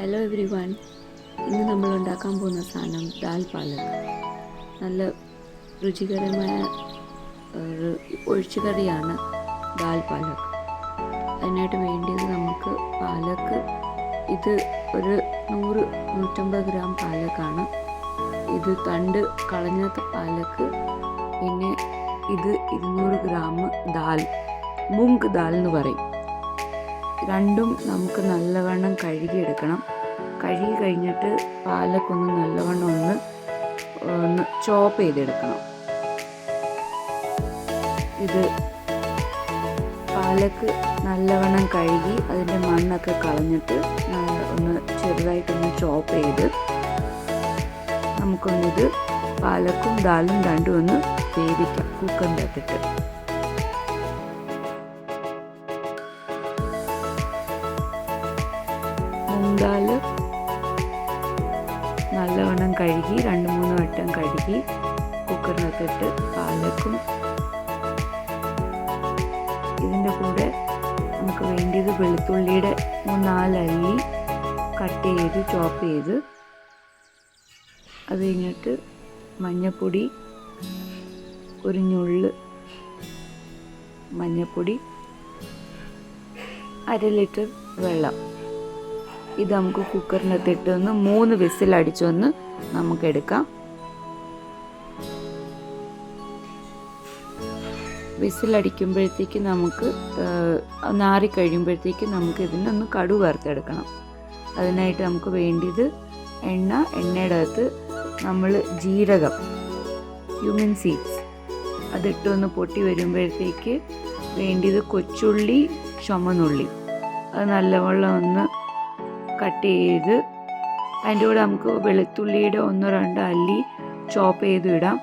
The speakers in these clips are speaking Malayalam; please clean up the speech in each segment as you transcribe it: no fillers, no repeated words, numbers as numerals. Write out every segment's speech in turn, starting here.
Hello every one. ഇന്ന് നമ്മൾ ഉണ്ടാക്കാൻ പോകുന്ന സാധനം ദാൽ പാലക്. നല്ല രുചികരമായ ഒരു ഒഴിച്ചുകറിയാണ് ദാൽ പാലക്. അതിനായിട്ട് വേണ്ടിയത് നമുക്ക് പാലക്ക്, ഇത് ഒരു 100-150 ഗ്രാം പാലക്കാണ്. ഇത് തണ്ട് കളഞ്ഞാത്ത പാലക്ക്. പിന്നെ ഇത് 200 ഗ്രാം ദാൽ, മൂംഗ് ദാൽ എന്ന് പറയും. രണ്ടും നമുക്ക് നല്ലവണ്ണം കഴുകിയെടുക്കണം. കഴുകി കഴിഞ്ഞിട്ട് പാലക്കൊന്ന് നല്ലവണ്ണം ഒന്ന് ചോപ്പ് ചെയ്തെടുക്കണം. ഇത് പാലക്ക് നല്ലവണ്ണം കഴുകി അതിൻ്റെ മണ്ണൊക്കെ കളഞ്ഞിട്ട് ഒന്ന് ചെറുതായിട്ടൊന്ന് ചോപ്പ് ചെയ്ത് നമുക്കൊന്നിത് പാലക്കും ദാലും രണ്ടും ഒന്ന് വേവിക്കാം കുക്കറിൻ്റെ അകത്തിട്ട്. മൂങ്ദാൽ നല്ലവണ്ണം കഴുകി 2-3 വട്ടം കഴുകി കുക്കറിനകത്തിട്ട് പാലക്കും, ഇതിൻ്റെ കൂടെ നമുക്ക് വേണ്ടിയത് വെളുത്തുള്ളിയുടെ 3-4 അല്ലി കട്ട് ചെയ്ത് ചോപ്പ് ചെയ്ത്, അത് കഴിഞ്ഞിട്ട് മഞ്ഞൾപ്പൊടി, ഒരു ഞുള്ള് മഞ്ഞൾപ്പൊടി, 1/2 ലിറ്റർ വെള്ളം. ഇത് നമുക്ക് കുക്കറിനകത്തിട്ട് 3 വിസിലടിച്ചൊന്ന് നമുക്കെടുക്കാം. വിസിലടിക്കുമ്പോഴത്തേക്ക് നമുക്ക് നാറി കഴിയുമ്പോഴത്തേക്ക് നമുക്ക് ഇതിനൊന്ന് കടുക് വറുത്തെടുക്കണം. അതിനായിട്ട് നമുക്ക് വേണ്ടിയത് എണ്ണയുടെ അകത്ത് നമ്മൾ ജീരകം, ക്യുമിൻ സീഡ്സ് അതിട്ടൊന്ന് പൊട്ടി വരുമ്പോഴത്തേക്ക് വേണ്ടിയത് കൊച്ചുള്ളി, ചുമന്നുള്ളി, അത് നല്ലവണ്ണം ഒന്ന് കട്ട് ചെയ്ത് അതിൻ്റെ കൂടെ നമുക്ക് വെളുത്തുള്ളിയുടെ 1-2 അല്ലി ചോപ്പ് ചെയ്ത് ഇടാം.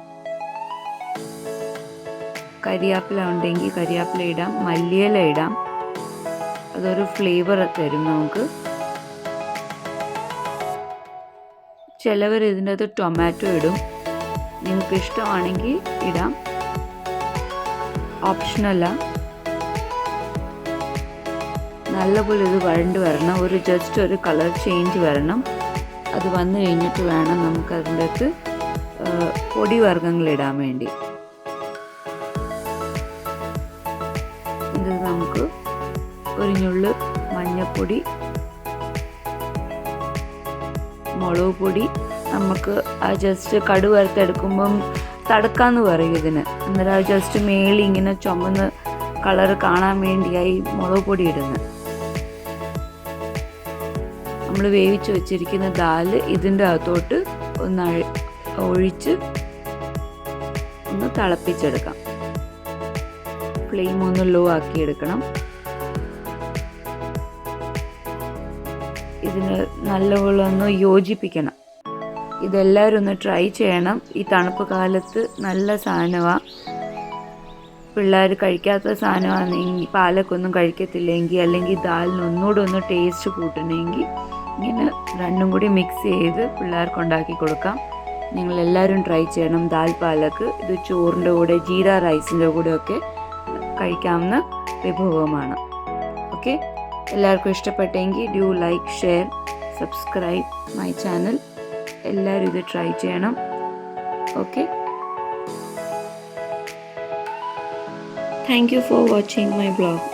കരിയാപ്പില ഉണ്ടെങ്കിൽ കരിയാപ്പില ഇടാം, മല്ലിയില ഇടാം, അതൊരു ഫ്ലേവർ തരും നമുക്ക്. ചിലവർ ഇതിൻ്റെ അകത്ത് ടൊമാറ്റോ ഇടും, നിങ്ങൾക്ക് ഇഷ്ടമാണെങ്കിൽ ഇടാം, ഓപ്ഷണലാണ്. നല്ലപോലെ ഇത് വഴണ്ട് വരണം, ജസ്റ്റ് ഒരു കളർ ചേഞ്ച് വരണം. അത് വന്നു കഴിഞ്ഞിട്ട് വേണം നമുക്ക് അതിൻ്റെ അകത്ത് പൊടി വർഗ്ഗങ്ങളിടാൻ വേണ്ടി. ഇത് നമുക്ക് ഒരു ഞുള്ള് മഞ്ഞൾപ്പൊടി, മുളക് പൊടി, നമുക്ക് ആ ജസ്റ്റ് കടുക് വറുത്തെടുക്കുമ്പം തടക്കാന്ന് പറയും ഇതിന്. അന്നേരം ആ ജസ്റ്റ് മേളി ഇങ്ങനെ ചുമന്ന് കളർ കാണാൻ വേണ്ടിയായി മുളക് പൊടി ഇടുന്നത്. നമ്മൾ വേവിച്ച് വെച്ചിരിക്കുന്ന ദാല് ഇതിൻ്റെ അകത്തോട്ട് ഒന്ന് ഒഴിച്ച് ഒന്ന് തിളപ്പിച്ചെടുക്കാം. ഫ്ലെയിം ഒന്ന് ലോ ആക്കി എടുക്കണം. ഇതിന് നല്ലപോലെ ഒന്ന് യോജിപ്പിക്കണം. ഇതെല്ലാവരും ഒന്ന് ട്രൈ ചെയ്യണം. ഈ തണുപ്പ് കാലത്ത് നല്ല സാധനമാണ്. പിള്ളേർ കഴിക്കാത്ത സാധനമാണെങ്കിൽ, പാലക്കൊന്നും കഴിക്കത്തില്ലെങ്കിൽ, അല്ലെങ്കിൽ ദാലിന് ഒന്നുകൂടെ ഒന്ന് ടേസ്റ്റ് കൂട്ടണമെങ്കിൽ ഇങ്ങനെ രണ്ടും കൂടി മിക്സ് ചെയ്ത് പിള്ളേർക്ക് ഉണ്ടാക്കി കൊടുക്കാം. നിങ്ങളെല്ലാവരും ട്രൈ ചെയ്യണം ദാൽ പാലക്ക്. ഇത് ചോറിൻ്റെ കൂടെ, ജീര റൈസിൻ്റെ കൂടെയൊക്കെ കഴിക്കാവുന്ന വിഭവമാണ്. ഓക്കെ, എല്ലാവർക്കും ഇഷ്ടപ്പെട്ടെങ്കിൽ do like, share, subscribe my channel. എല്ലാവരും ഇത് ട്രൈ ചെയ്യണം. Okay, thank you for watching my blog.